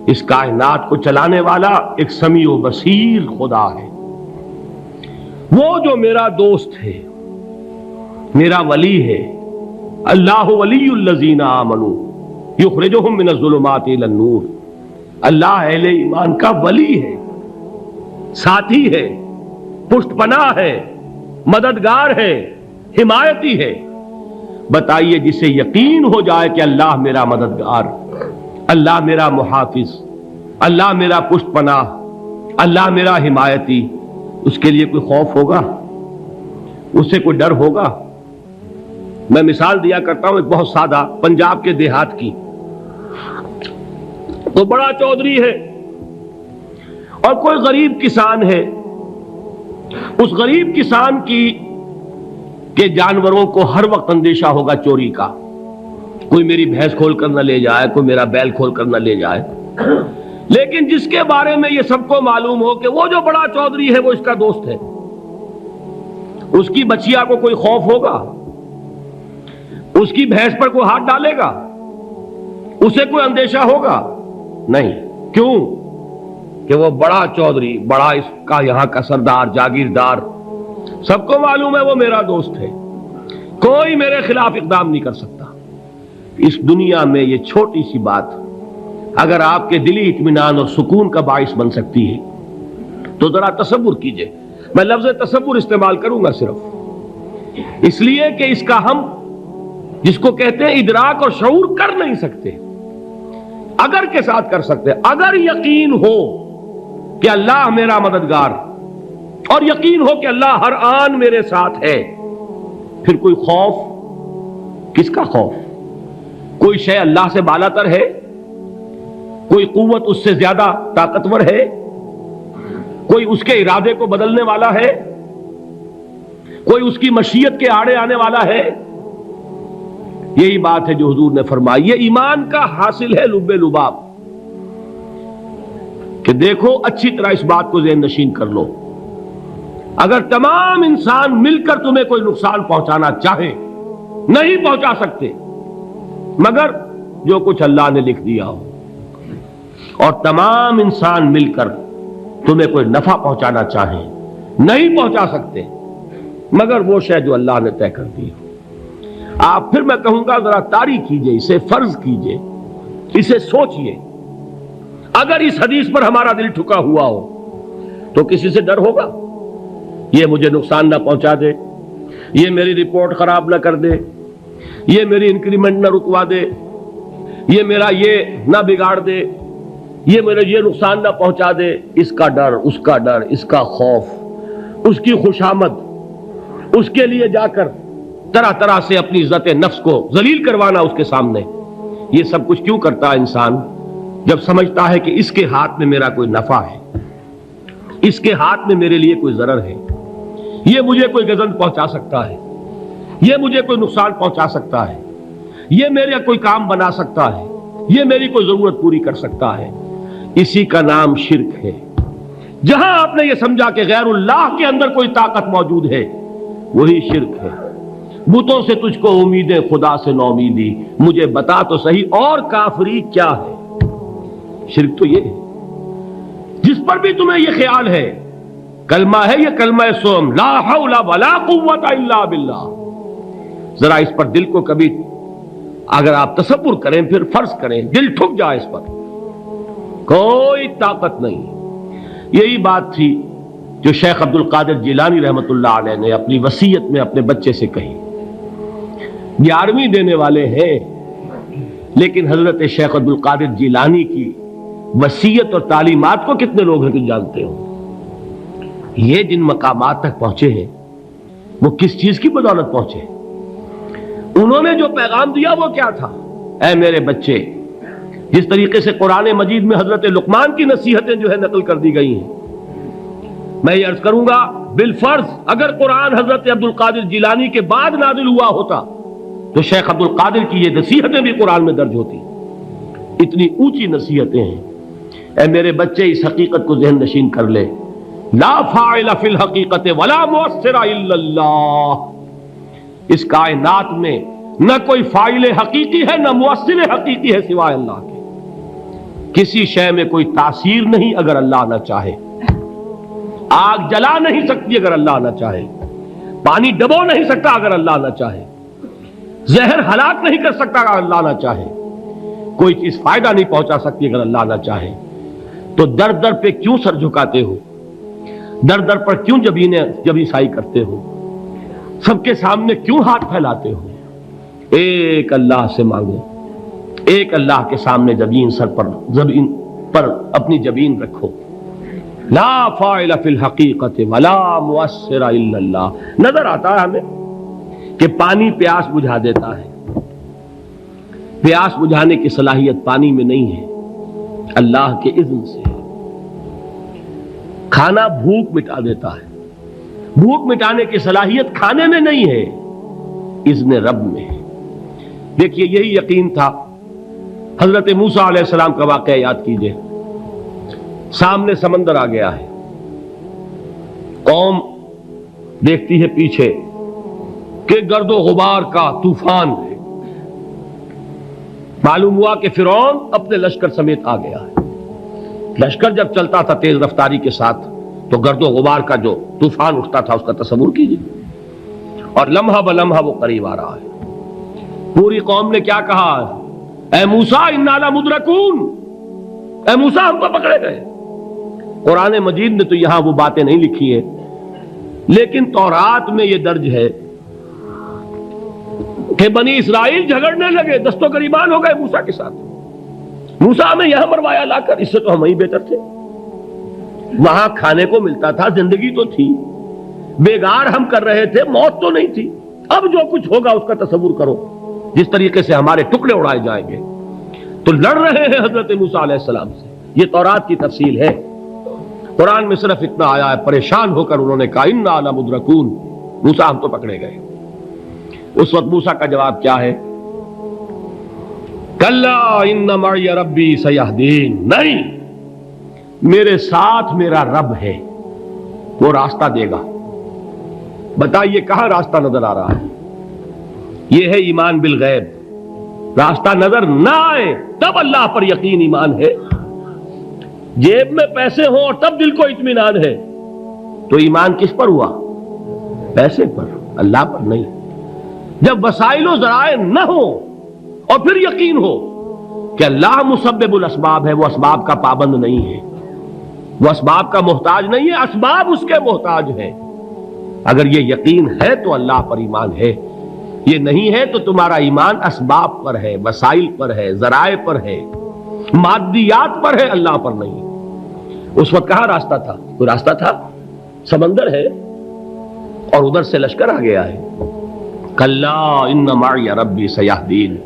اس کائنات کو چلانے والا ایک سمیع و بصیر خدا ہے. وہ جو میرا دوست ہے، میرا ولی ہے. اللہ ولی الذین آمنوا یخرجہم من الظلمات الی النور. اللہ اہل ایمان کا ولی ہے، ساتھی ہے، پشت پناہ ہے، مددگار ہے، حمایتی ہے. بتائیے جسے یقین ہو جائے کہ اللہ میرا مددگار، اللہ میرا محافظ، اللہ میرا پشت پناہ، اللہ میرا حمایتی، اس کے لیے کوئی خوف ہوگا؟ اس سے کوئی ڈر ہوگا؟ میں مثال دیا کرتا ہوں ایک بہت سادہ پنجاب کے دیہات کی. تو بڑا چودھری ہے اور کوئی غریب کسان ہے. اس غریب کسان کے جانوروں کو ہر وقت اندیشہ ہوگا چوری کا. کوئی میری بھینس کھول کر نہ لے جائے، کوئی میرا بیل کھول کر نہ لے جائے. لیکن جس کے بارے میں یہ سب کو معلوم ہو کہ وہ جو بڑا چودھری ہے وہ اس کا دوست ہے، اس کی بچیا کو کوئی خوف ہوگا؟ اس کی بھینس پر کوئی ہاتھ ڈالے گا؟ اسے کوئی اندیشہ ہوگا؟ نہیں. کیوں؟ کہ وہ بڑا چودھری، بڑا اس کا یہاں کا سردار، جاگیردار، سب کو معلوم ہے وہ میرا دوست ہے، کوئی میرے خلاف اقدام نہیں کر سکتا. اس دنیا میں یہ چھوٹی سی بات اگر آپ کے دلی اطمینان اور سکون کا باعث بن سکتی ہے تو ذرا تصور کیجئے. میں لفظ تصور استعمال کروں گا صرف اس لیے کہ اس کا ہم جس کو کہتے ہیں ادراک اور شعور کر نہیں سکتے، اگر کے ساتھ کر سکتے. اگر یقین ہو کہ اللہ میرا مددگار اور یقین ہو کہ اللہ ہر آن میرے ساتھ ہے، پھر کوئی خوف؟ کس کا خوف؟ کوئی شے اللہ سے بالا تر ہے؟ کوئی قوت اس سے زیادہ طاقتور ہے؟ کوئی اس کے ارادے کو بدلنے والا ہے؟ کوئی اس کی مشیت کے آڑے آنے والا ہے؟ یہی بات ہے جو حضور نے فرمائی. یہ ایمان کا حاصل ہے لب لباب کہ دیکھو اچھی طرح اس بات کو ذہن نشین کر لو. اگر تمام انسان مل کر تمہیں کوئی نقصان پہنچانا چاہے نہیں پہنچا سکتے مگر جو کچھ اللہ نے لکھ دیا ہو، اور تمام انسان مل کر تمہیں کوئی نفع پہنچانا چاہیں نہیں پہنچا سکتے مگر وہ شے جو اللہ نے طے کر دی ہو. آپ پھر میں کہوں گا ذرا طاری کیجئے، اسے فرض کیجئے، اسے سوچئے. اگر اس حدیث پر ہمارا دل ٹھکا ہوا ہو تو کسی سے ڈر ہوگا؟ یہ مجھے نقصان نہ پہنچا دے، یہ میری رپورٹ خراب نہ کر دے، یہ میری انکریمنٹ نہ رکوا دے، یہ میرا یہ نہ بگاڑ دے، یہ میرا یہ نقصان نہ پہنچا دے. اس کا ڈر، اس کا ڈر، اس کا خوف، اس کی خوشامد، اس کے لیے جا کر طرح طرح سے اپنی عزت نفس کو ذلیل کروانا اس کے سامنے. یہ سب کچھ کیوں کرتا ہے انسان؟ جب سمجھتا ہے کہ اس کے ہاتھ میں میرا کوئی نفع ہے، اس کے ہاتھ میں میرے لیے کوئی ضرر ہے، یہ مجھے کوئی گزن پہنچا سکتا ہے، یہ مجھے کوئی نقصان پہنچا سکتا ہے، یہ میرا کوئی کام بنا سکتا ہے، یہ میری کوئی ضرورت پوری کر سکتا ہے. اسی کا نام شرک ہے. جہاں آپ نے یہ سمجھا کہ غیر اللہ کے اندر کوئی طاقت موجود ہے وہی شرک ہے. بتوں سے تجھ کو امیدیں، خدا سے نو امیدی، مجھے بتا تو صحیح اور کافری کیا ہے. شرک تو یہ ہے. جس پر بھی تمہیں یہ خیال ہے کلمہ ہے، یہ کلمہ سوم لا حول ولا قوت الا باللہ. ذرا اس پر دل کو کبھی اگر آپ تصور کریں، پھر فرض کریں، دل ٹھک جائے اس پر، کوئی طاقت نہیں. یہی بات تھی جو شیخ عبد القادر جیلانی رحمت اللہ علیہ نے اپنی وصیت میں اپنے بچے سے کہی. 11ویں دینے والے ہیں لیکن حضرت شیخ عبد القادر جیلانی کی وصیت اور تعلیمات کو کتنے لوگ ہیں کہ جانتے ہو؟ یہ جن مقامات تک پہنچے ہیں وہ کس چیز کی بدولت پہنچے؟ انہوں نے جو پیغام دیا وہ کیا تھا؟ اے میرے بچے، جس طریقے سے قرآن مجید میں حضرت لقمان کی نصیحتیں جو ہے نقل کر دی گئی ہیں، میں یہ عرض کروں گا بالفرض اگر قرآن حضرت عبد القادر جیلانی کے بعد نازل ہوا ہوتا تو شیخ عبد القادر کی یہ نصیحتیں بھی قرآن میں درج ہوتی. اتنی اونچی نصیحتیں ہیں. اے میرے بچے، اس حقیقت کو ذہن نشین کر لے، لا فاعل فی الحقیقت ولا مؤثر الا اللہ. اس کائنات میں نہ کوئی فاعل حقیقی ہے نہ مؤثر حقیقی ہے سوائے اللہ کے. کسی شے میں کوئی تاثیر نہیں اگر اللہ نہ چاہے. آگ جلا نہیں سکتی اگر اللہ نہ چاہے. پانی ڈبو نہیں سکتا اگر اللہ نہ چاہے. زہر ہلاک نہیں کر سکتا اگر اللہ نہ چاہے. کوئی چیز فائدہ نہیں پہنچا سکتی اگر اللہ نہ چاہے. تو در در پہ کیوں سر جھکاتے ہو؟ در در پر کیوں جبیں سائی کرتے ہو؟ سب کے سامنے کیوں ہاتھ پھیلاتے ہو؟ ایک اللہ سے مانگو. ایک اللہ کے سامنے زمین پر اپنی جبین رکھو. لا فاعل فی الحقیقت ولا مؤثر الا اللہ. نظر آتا ہے ہمیں کہ پانی پیاس بجھا دیتا ہے. پیاس بجھانے کی صلاحیت پانی میں نہیں ہے، اللہ کے اذن سے. کھانا بھوک مٹا دیتا ہے. بھوک مٹانے کی صلاحیت کھانے میں نہیں ہے، اذن رب میں ہے. دیکھیے یہی یقین تھا. حضرت موسیٰ علیہ السلام کا واقعہ یاد کیجئے. سامنے سمندر آ گیا ہے. قوم دیکھتی ہے پیچھے کہ گرد و غبار کا طوفان ہے. معلوم ہوا کہ فرعون اپنے لشکر سمیت آ گیا ہے. لشکر جب چلتا تھا تیز رفتاری کے ساتھ تو گرد و غبار کا جو طوفان اٹھتا تھا اس کا تصور کیجئے. اور لمحہ بلمحہ وہ قریب آ رہا ہے. پوری قوم نے کیا کہا؟ اے موسیٰ انا لمدرکون، اے موسیٰ ہم کو پکڑے گئے. قرآن مجید نے تو یہاں وہ باتیں نہیں لکھی ہیں، لیکن تورات میں یہ درج ہے کہ بنی اسرائیل جھگڑنے لگے، دست و گریبان ہو گئے موسیٰ کے ساتھ. موسیٰ ہمیں یہاں مروایا لا کر، اس سے تو ہم ہی بہتر تھے. وہاں کھانے کو ملتا تھا، زندگی تو تھی. بیگار ہم کر رہے تھے، موت تو نہیں تھی. اب جو کچھ ہوگا اس کا تصور کرو، جس طریقے سے ہمارے ٹکڑے اڑائے جائیں گے. تو لڑ رہے ہیں حضرت موسیٰ علیہ السلام سے. یہ تورات کی تفصیل ہے. قرآن میں صرف اتنا آیا ہے، پریشان ہو کر انہوں نے کہا انا لمدرکون، موسیٰ ہم تو پکڑے گئے. اس وقت موسیٰ کا جواب کیا ہے؟ کلا ان معی ربی سیہدین. نہیں، میرے ساتھ میرا رب ہے، وہ راستہ دے گا. بتائیے کہاں راستہ نظر آ رہا ہے؟ یہ ہے ایمان بالغیب. راستہ نظر نہ آئے تب اللہ پر یقین ایمان ہے. جیب میں پیسے ہوں اور تب دل کو اطمینان ہے تو ایمان کس پر ہوا؟ پیسے پر، اللہ پر نہیں. جب وسائل و ذرائع نہ ہو اور پھر یقین ہو کہ اللہ مسبب الاسباب ہے، وہ اسباب کا پابند نہیں ہے، وہ اسباب کا محتاج نہیں ہے، اسباب اس کے محتاج ہے. اگر یہ یقین ہے تو اللہ پر ایمان ہے. یہ نہیں ہے تو تمہارا ایمان اسباب پر ہے، وسائل پر ہے، ذرائع پر ہے، مادیات پر ہے، اللہ پر نہیں. اس وقت کہاں راستہ تھا؟ کوئی راستہ تھا؟ سمندر ہے اور ادھر سے لشکر آ گیا ہے. کلا ان معی ربی سیہدین.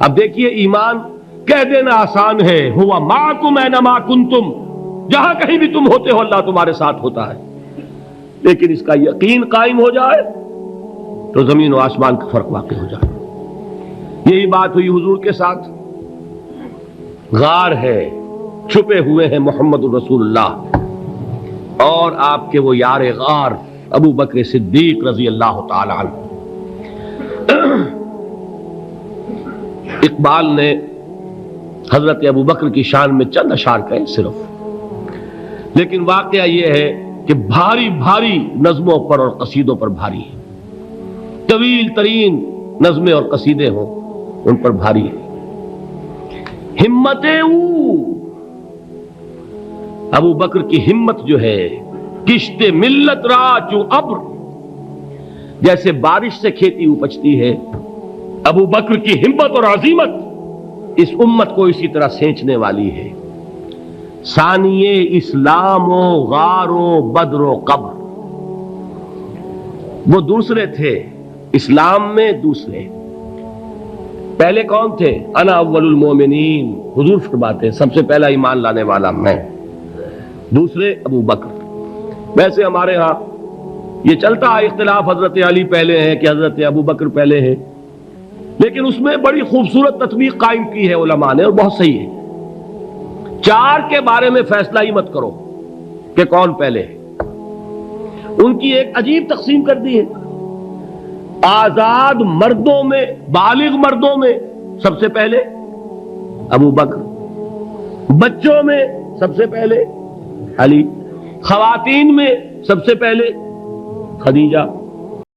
اب دیکھیے ایمان کہہ دینا آسان ہے، ہوا معکم اینما کنتم، جہاں کہیں بھی تم ہوتے ہو اللہ تمہارے ساتھ ہوتا ہے. لیکن اس کا یقین قائم ہو جائے تو زمین و آسمان کا فرق واقع ہو جائے. یہی بات ہوئی حضور کے ساتھ. غار ہے، چھپے ہوئے ہیں محمد الرسول اللہ اور آپ کے وہ یار غار ابو بکر صدیق رضی اللہ تعالی عنہ. اقبال نے حضرت ابو بکر کی شان میں چند اشعار کہے صرف، لیکن واقعہ یہ ہے کہ بھاری بھاری نظموں پر اور قصیدوں پر بھاری ہے. طویل ترین نظمیں اور قصیدے ہوں ان پر بھاری ہے. ہمتیں ابو بکر کی ہمت جو ہے، کشت ملت را چو ابر، جیسے بارش سے کھیتی اپجتی ہے، ابو بکر کی ہمت اور عظیمت اس امت کو اسی طرح سینچنے والی ہے. ثانیے اسلام و غار و بدر و قبر، وہ دوسرے تھے اسلام میں، دوسرے. پہلے کون تھے؟ انا اول المومنین، حضور فرماتے ہیں سب سے پہلا ایمان لانے والا میں. دوسرے ابو بکر. ویسے ہمارے ہاں یہ چلتا ہے اختلاف، حضرت علی پہلے ہیں کہ حضرت ابو بکر پہلے ہیں، لیکن اس میں بڑی خوبصورت تطبیق قائم کی ہے علماء نے اور بہت صحیح ہے. چار کے بارے میں فیصلہ ہی مت کرو کہ کون پہلے ہے. ان کی ایک عجیب تقسیم کر دی ہے. آزاد مردوں میں، بالغ مردوں میں سب سے پہلے ابو بکر، بچوں میں سب سے پہلے علی، خواتین میں سب سے پہلے خدیجہ،